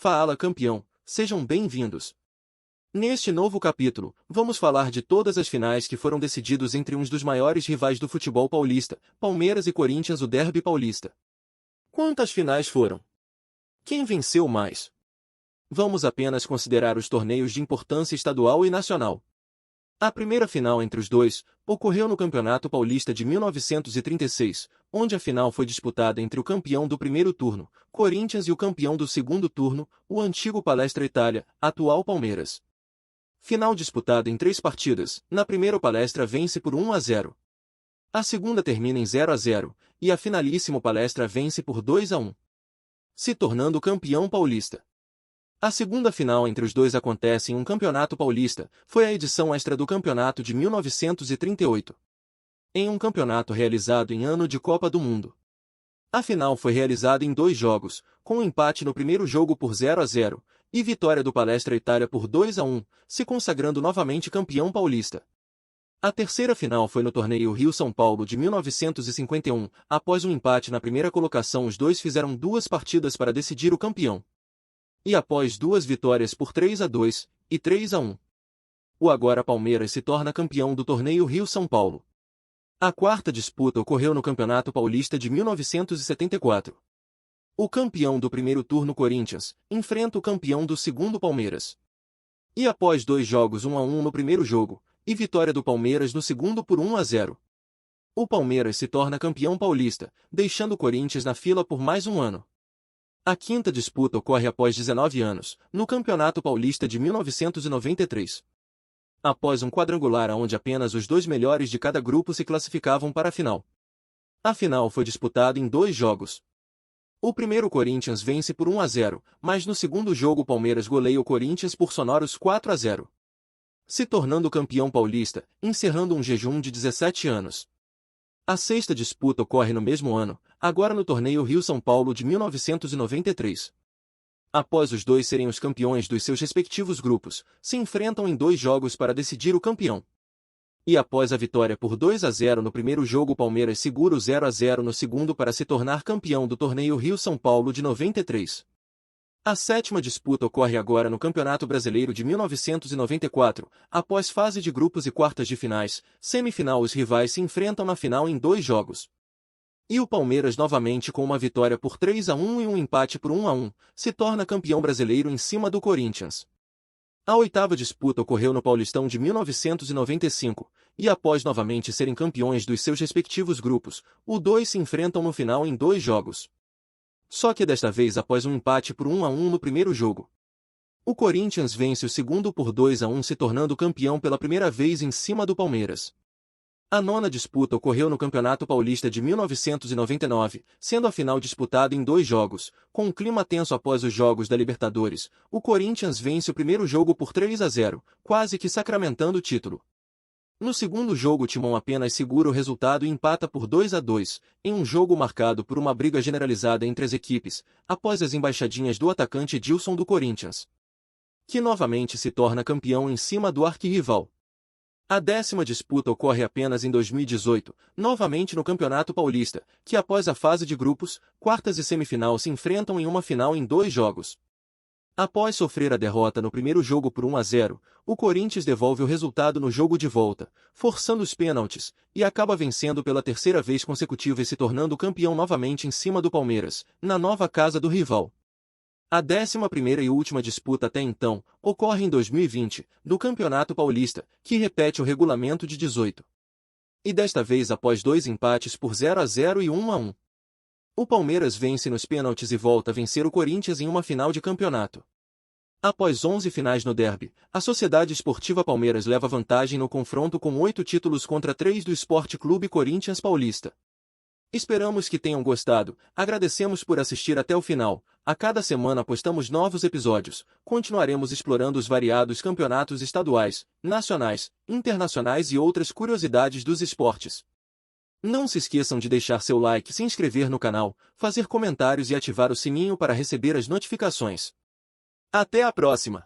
Fala campeão, sejam bem-vindos. Neste novo capítulo, vamos falar de todas as finais que foram decididos entre uns dos maiores rivais do futebol paulista, Palmeiras e Corinthians, o Derby Paulista. Quantas finais foram? Quem venceu mais? Vamos apenas considerar os torneios de importância estadual e nacional. A primeira final entre os dois ocorreu no Campeonato Paulista de 1936, onde a final foi disputada entre o campeão do primeiro turno, Corinthians, e o campeão do segundo turno, o antigo Palestra Itália, atual Palmeiras. Final disputada em 3 partidas. Na primeira, o Palestra vence por 1-0. A segunda termina em 0-0, e a finalíssima, o Palestra vence por 2-1, se tornando campeão paulista. A segunda final entre os dois acontece em um campeonato paulista, foi a edição extra do campeonato de 1938. Em um campeonato realizado em ano de Copa do Mundo. A final foi realizada em 2 jogos, com um empate no primeiro jogo por 0-0, e vitória do Palestra Itália por 2-1, se consagrando novamente campeão paulista. A terceira final foi no torneio Rio-São Paulo de 1951, após um empate na primeira colocação os dois fizeram 2 partidas para decidir o campeão. E após 2 vitórias por 3-2 e 3-1, o agora Palmeiras se torna campeão do torneio Rio-São Paulo. A quarta disputa ocorreu no Campeonato Paulista de 1974. O campeão do primeiro turno, Corinthians, enfrenta o campeão do segundo, Palmeiras. E após 2 jogos 1-1 no primeiro jogo, e vitória do Palmeiras no segundo por 1-0, o Palmeiras se torna campeão paulista, deixando o Corinthians na fila por mais um ano. A quinta disputa ocorre após 19 anos, no Campeonato Paulista de 1993. Após um quadrangular onde apenas os 2 melhores de cada grupo se classificavam para a final. A final foi disputada em 2 jogos. O primeiro, Corinthians vence por 1-0, mas no segundo jogo o Palmeiras goleia o Corinthians por sonoros 4-0. Se tornando campeão paulista, encerrando um jejum de 17 anos. A sexta disputa ocorre no mesmo ano, agora no torneio Rio-São Paulo de 1993. Após os dois serem os campeões dos seus respectivos grupos, se enfrentam em 2 jogos para decidir o campeão. E após a vitória por 2-0 no primeiro jogo, o Palmeiras segura o 0-0 no segundo para se tornar campeão do torneio Rio-São Paulo de 93. A sétima disputa ocorre agora no Campeonato Brasileiro de 1994, após fase de grupos e quartas de finais, semifinal, os rivais se enfrentam na final em 2 jogos. E o Palmeiras, novamente com uma vitória por 3-1 e um empate por 1-1, se torna campeão brasileiro em cima do Corinthians. A oitava disputa ocorreu no Paulistão de 1995, e após novamente serem campeões dos seus respectivos grupos, os dois se enfrentam no final em 2 jogos. Só que desta vez após um empate por 1-1 no primeiro jogo. O Corinthians vence o segundo por 2-1, se tornando campeão pela primeira vez em cima do Palmeiras. A nona disputa ocorreu no Campeonato Paulista de 1999, sendo a final disputada em 2 jogos, com um clima tenso após os jogos da Libertadores. O Corinthians vence o primeiro jogo por 3-0, quase que sacramentando o título. No segundo jogo, o Timão apenas segura o resultado e empata por 2-2, em um jogo marcado por uma briga generalizada entre as equipes, após as embaixadinhas do atacante Edilson do Corinthians, que novamente se torna campeão em cima do arquirrival. A 10ª disputa ocorre apenas em 2018, novamente no Campeonato Paulista, que após a fase de grupos, quartas e semifinal se enfrentam em uma final em 2 jogos. Após sofrer a derrota no primeiro jogo por 1-0, o Corinthians devolve o resultado no jogo de volta, forçando os pênaltis, e acaba vencendo pela 3ª vez consecutiva e se tornando campeão novamente em cima do Palmeiras, na nova casa do rival. A 11ª e última disputa até então ocorre em 2020, no Campeonato Paulista, que repete o regulamento de 18. E desta vez após 2 empates por 0-0 e 1-1. O Palmeiras vence nos pênaltis e volta a vencer o Corinthians em uma final de campeonato. Após 11 finais no derby, a Sociedade Esportiva Palmeiras leva vantagem no confronto com 8 títulos contra 3 do Sport Clube Corinthians Paulista. Esperamos que tenham gostado, agradecemos por assistir até o final. A cada semana postamos novos episódios, continuaremos explorando os variados campeonatos estaduais, nacionais, internacionais e outras curiosidades dos esportes. Não se esqueçam de deixar seu like, se inscrever no canal, fazer comentários e ativar o sininho para receber as notificações. Até a próxima!